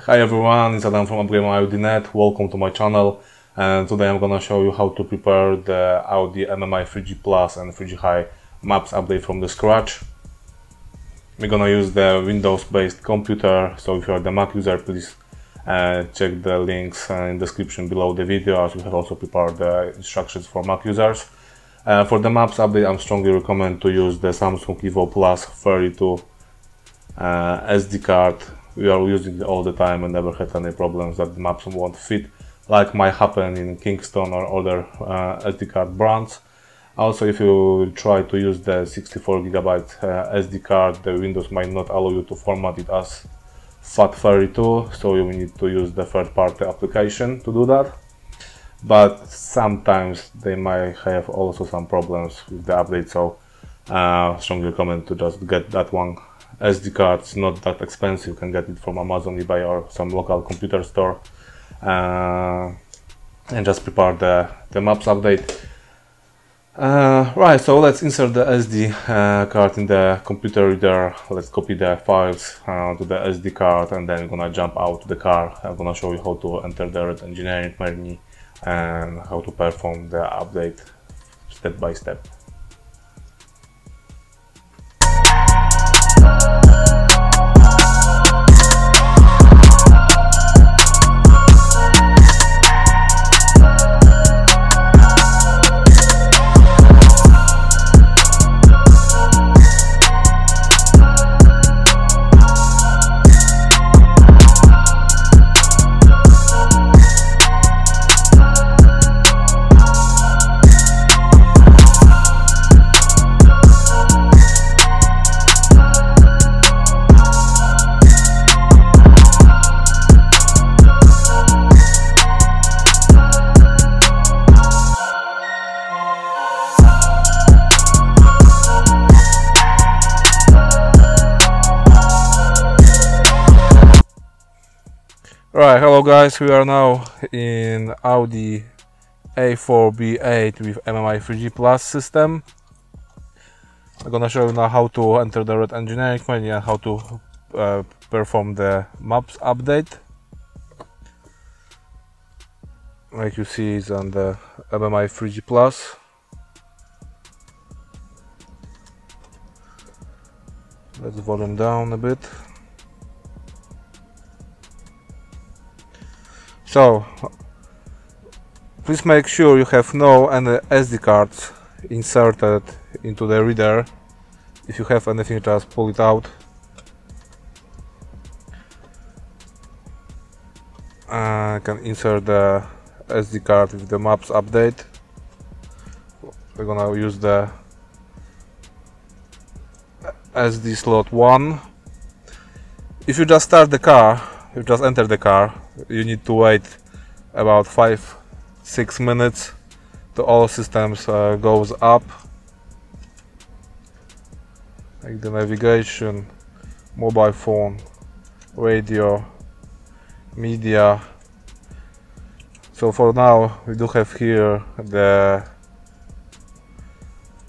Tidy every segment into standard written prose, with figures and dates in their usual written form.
Hi everyone, it's Adam from Audi.net. Welcome to my channel, and today I'm gonna show you how to prepare the Audi MMI 3G Plus and 3G High maps update from the scratch. We're gonna use the Windows-based computer, so if you're the Mac user, please check the links in the description below the video, as we have also prepared the instructions for Mac users. For the maps update, I strongly recommend to use the Samsung Evo Plus 32 SD card. We are using it all the time and never had any problems that the maps won't fit, like might happen in Kingston or other SD card brands. Also, if you try to use the 64GB SD card, the Windows might not allow you to format it as FAT32, so you will need to use the third-party application to do that. But sometimes they might have also some problems with the update, so strongly recommend to just get that one. SD card is not that expensive, you can get it from Amazon, eBay or some local computer store, and just prepare the maps update. Right, so let's insert the SD card in the computer reader. Let's copy the files to the SD card, and then we're gonna jump out to the car. I'm gonna show you how to enter the red engineering menu and how to perform the update step by step. Right, hello guys, we are now in Audi A4B8 with MMI 3G Plus system. I'm gonna show you now how to enter the red engineering menu and how to perform the maps update. Like you see, it's on the MMI 3G Plus. Let's volume down a bit. So, please make sure you have no any SD cards inserted into the reader. If you have anything, just pull it out. I can insert the SD card with the maps update. We're gonna use the SD slot 1. If you just start the car, you just enter the car, you need to wait about 5-6 minutes till all systems goes up, like the navigation, mobile phone, radio, media. So for now we do have here the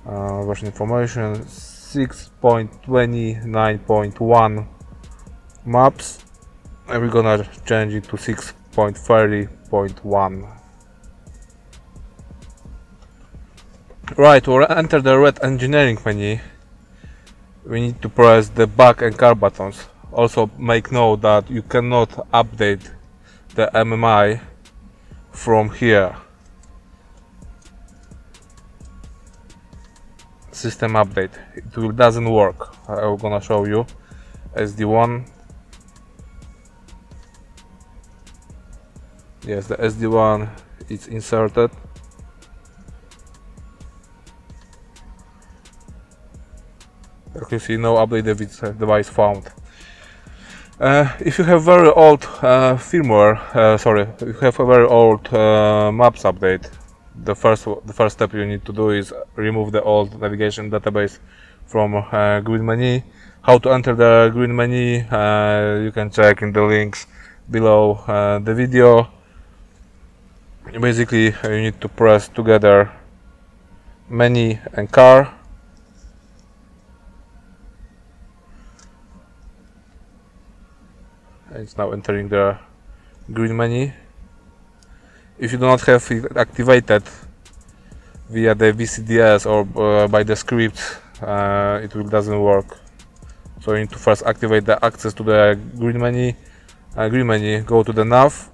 version information 6.29.1 maps, and we're gonna change it to 6.30.1. Right, to enter the red engineering menu, we need to press the back and car buttons. Also make note that you cannot update the MMI from here. System update, it doesn't work. I'm gonna show you. SD1. Yes, the SD1 is inserted. Like you see, no update device found. If you have very old firmware, if you have a very old maps update, the first step you need to do is remove the old navigation database from green menu. How to enter the green menu, you can check in the links below the video. Basically, you need to press together menu and car. It's now entering the green menu. If you do not have it activated via the VCDS or by the script, it doesn't work. So you need to first activate the access to the green menu. Go to the nav,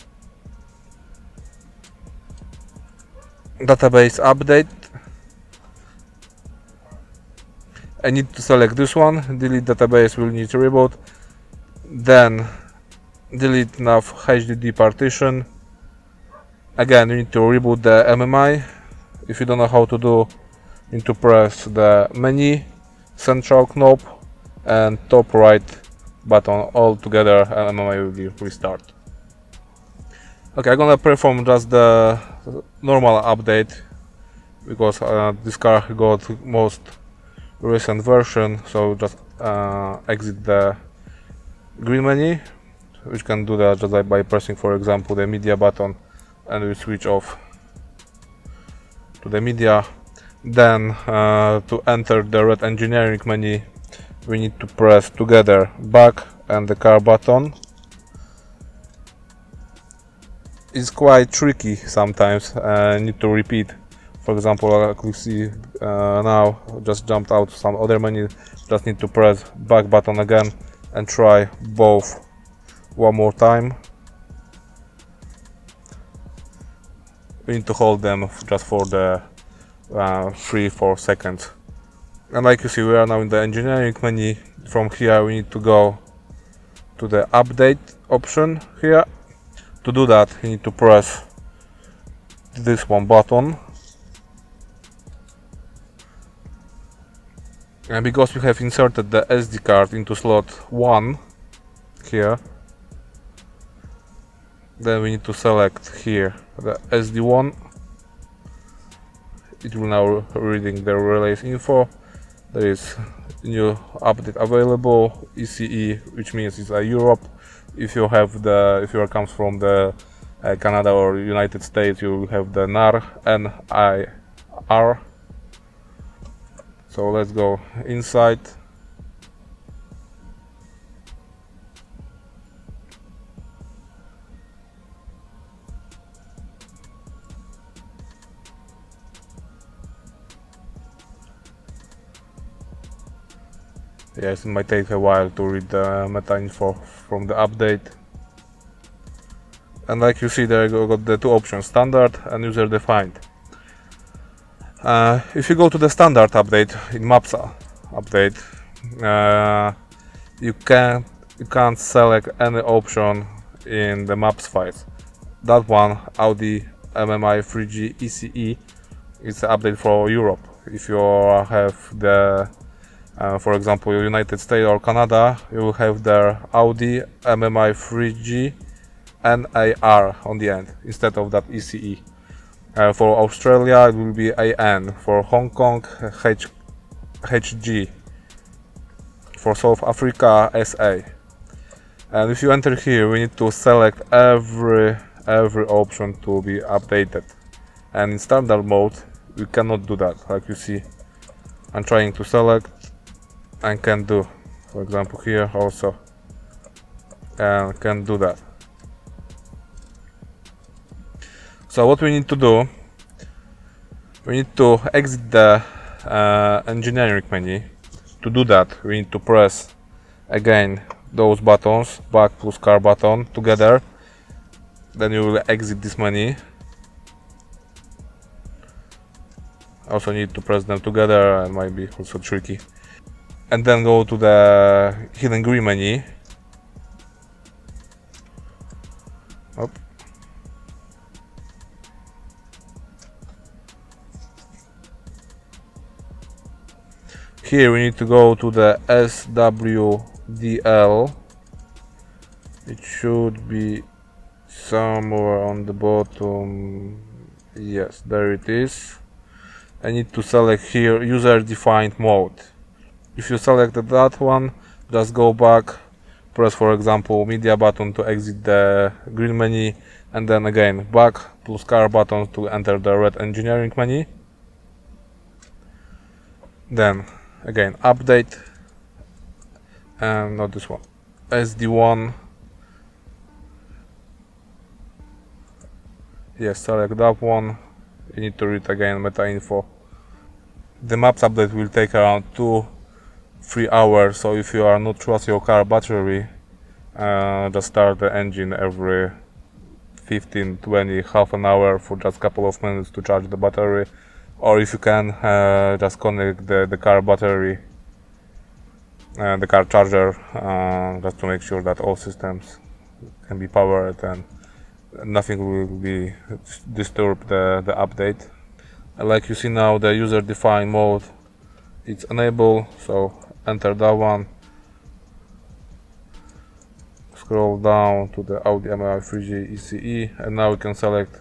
database update. I need to select this one, delete database, will need to reboot. Then delete nav HDD partition. Again, you need to reboot the MMI. If you don't know how to do, you need to press the menu, central knob and top right button all together, and MMI will be restart. Okay, I'm gonna perform just the normal update because this car got most recent version, so just exit the green menu, which can do that just by pressing, for example, the media button, and we switch off to the media. Then to enter the red engineering menu, we need to press together back and the car button. It's quite tricky sometimes, need to repeat. For example, like we see now, just jumped out some other menu, just need to press back button again and try both one more time. We need to hold them just for the 3-4 seconds. And like you see, we are now in the engineering menu. From here we need to go to the update option here. To do that, you need to press this one button. And because we have inserted the SD card into slot 1 here, then we need to select here the SD1. It will now reading the release info. There is new update available, ECE, which means it's a Europe. If you have if you comes from the Canada or United States, you will have the NIR. So let's go inside. Yes, it might take a while to read the meta info from the update. And like you see there, you got the two options, standard and user defined. If you go to the standard update in Maps update, you can't select any option in the Maps files. That one, Audi MMI 3G ECE, is an update for Europe. If you have the for example, United States or Canada, you will have their Audi MMI 3G NAR on the end instead of that ECE. For Australia, it will be AN. For Hong Kong, HG. For South Africa, SA. And if you enter here, we need to select every option to be updated. And in standard mode, we cannot do that. Like you see, I'm trying to select and can do, for example, here also, and can do that. So what we need to do, we need to exit the engineering menu. To do that, we need to press again those buttons, back plus car button together. Then you will exit this menu. Also need to press them together, and might be also tricky. And then go to the hidden green menu. Up. Here we need to go to the SWDL. It should be somewhere on the bottom. Yes, there it is. I need to select here user defined mode. If you selected that one, just go back, press, for example, media button to exit the green menu, and then again back plus car button to enter the red engineering menu. Then again update, and not this one, SD1, Yes, select that one. You need to read again meta info. The maps update will take around 2-3 hours, so if you are not trust your car battery, just start the engine every 15-20 half an hour for just a couple of minutes to charge the battery, or if you can, just connect the car battery and the car charger, just to make sure that all systems can be powered and nothing will be disturb the update. And like you see now, the user defined mode, it's enabled, so enter that one. Scroll down to the Audi MMI 3G ECE, and now we can select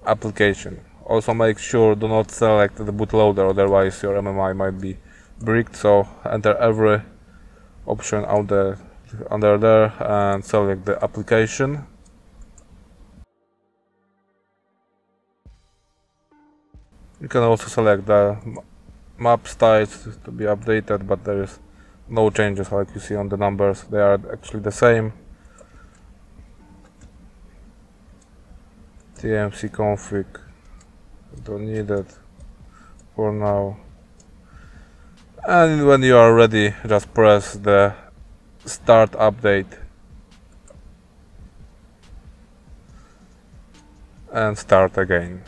application. Also make sure do not select the bootloader, otherwise your MMI might be bricked, so enter every option out there under there and select the application. You can also select the map styles to be updated, but there is no changes like you see on the numbers, they are actually the same. TMC config, don't need it for now. And when you are ready, just press the start update and start again.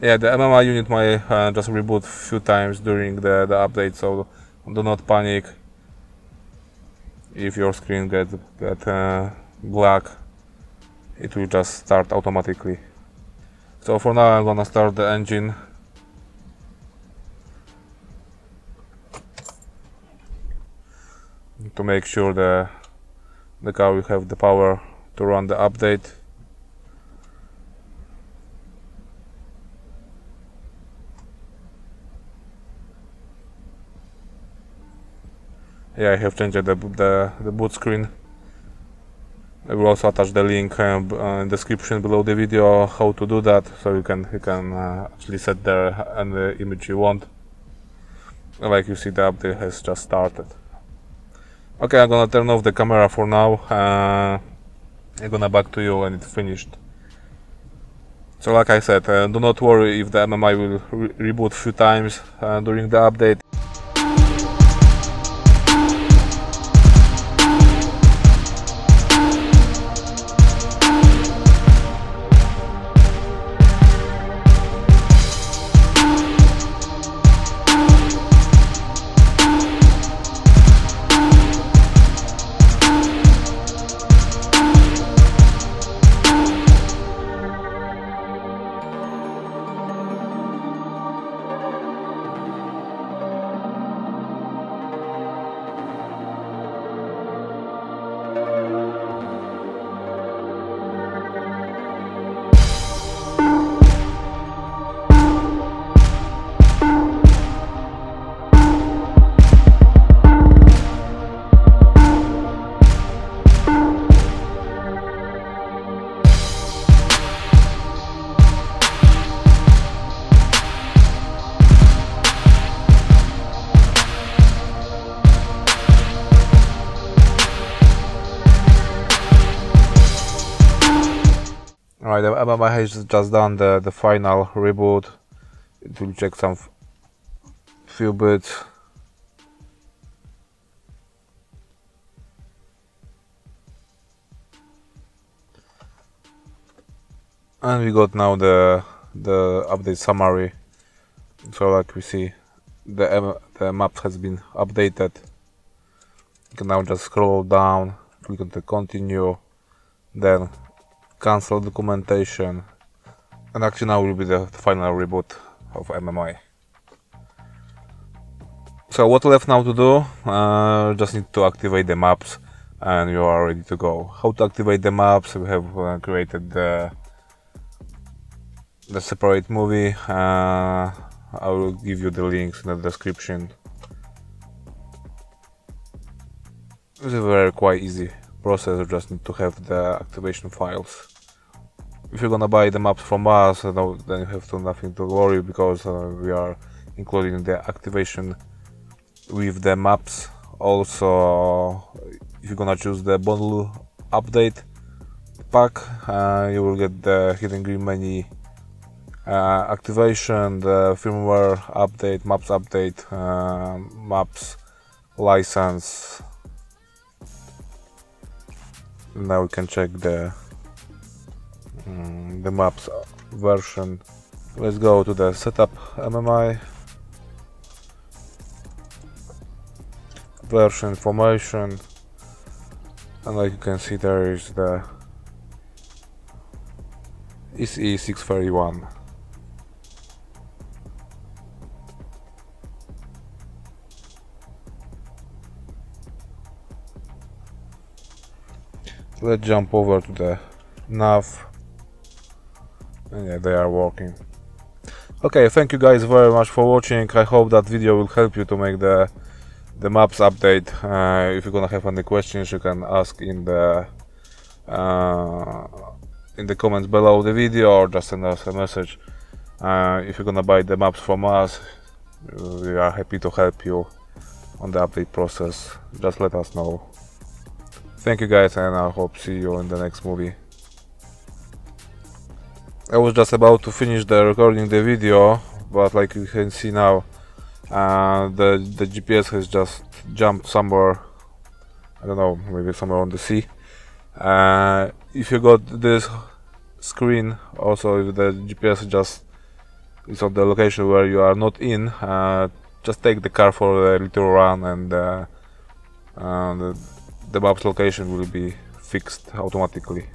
Yeah, the MMI unit might just reboot a few times during the update, so do not panic if your screen get black. It will just start automatically. So for now I'm gonna start the engine. To make sure the car will have the power to run the update. Yeah, I have changed the boot screen. I will also attach the link in the description below the video how to do that, so you can actually set there any image you want. Like you see, the update has just started. Okay, I'm gonna turn off the camera for now. I'm gonna back to you when it's finished. So like I said, do not worry if the MMI will reboot a few times during the update. Alright, the MMI has just done the final reboot. It will check some few bits. And we got now the update summary. So like we see, the map has been updated. You can now just scroll down, click on the continue, then cancel documentation, and actually now will be the final reboot of MMI. So what left now to do? Just need to activate the maps and you are ready to go. How to activate the maps? We have created the separate movie. I will give you the links in the description. It's a very quite easy process. You just need to have the activation files. If you're gonna buy the maps from us, then you have nothing to worry, because we are including the activation with the maps. Also, if you're gonna choose the bundle update pack. You will get the hidden green menu activation, the firmware update, maps update, maps license. Now we can check the maps version. Let's go to the setup MMI, version information, and like you can see there is the SE631. Let's jump over to the nav, and yeah, they are working. Okay, thank you guys very much for watching. I hope that video will help you to make the maps update. If you're gonna have any questions, you can ask in the comments below the video, or just send us a message. If you're gonna buy the maps from us, we are happy to help you on the update process. Just let us know. Thank you guys, and I hope to see you in the next movie. I was just about to finish recording the video, but like you can see now, the GPS has just jumped somewhere, I don't know, maybe somewhere on the sea. If you got this screen, also if the GPS just is on the location where you are not in, just take the car for a little run, and the map's location will be fixed automatically.